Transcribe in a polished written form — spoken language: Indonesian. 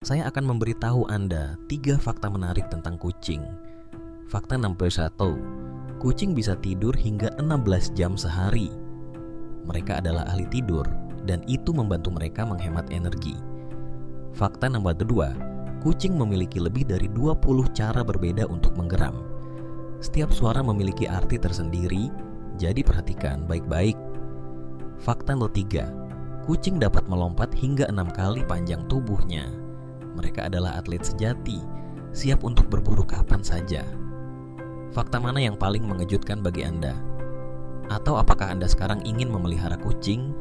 Saya akan memberitahu Anda 3 fakta menarik tentang kucing. Fakta nomor 1, kucing bisa tidur hingga 16 jam sehari. Mereka adalah ahli tidur dan itu membantu mereka menghemat energi. Fakta nomor 2, kucing memiliki lebih dari 20 cara berbeda untuk menggeram. Setiap suara memiliki arti tersendiri, jadi perhatikan baik-baik. Fakta nomor 3, kucing dapat melompat hingga 6 kali panjang tubuhnya. Mereka adalah atlet sejati, siap untuk berburu kapan saja. Fakta mana yang paling mengejutkan bagi Anda? Atau apakah Anda sekarang ingin memelihara kucing?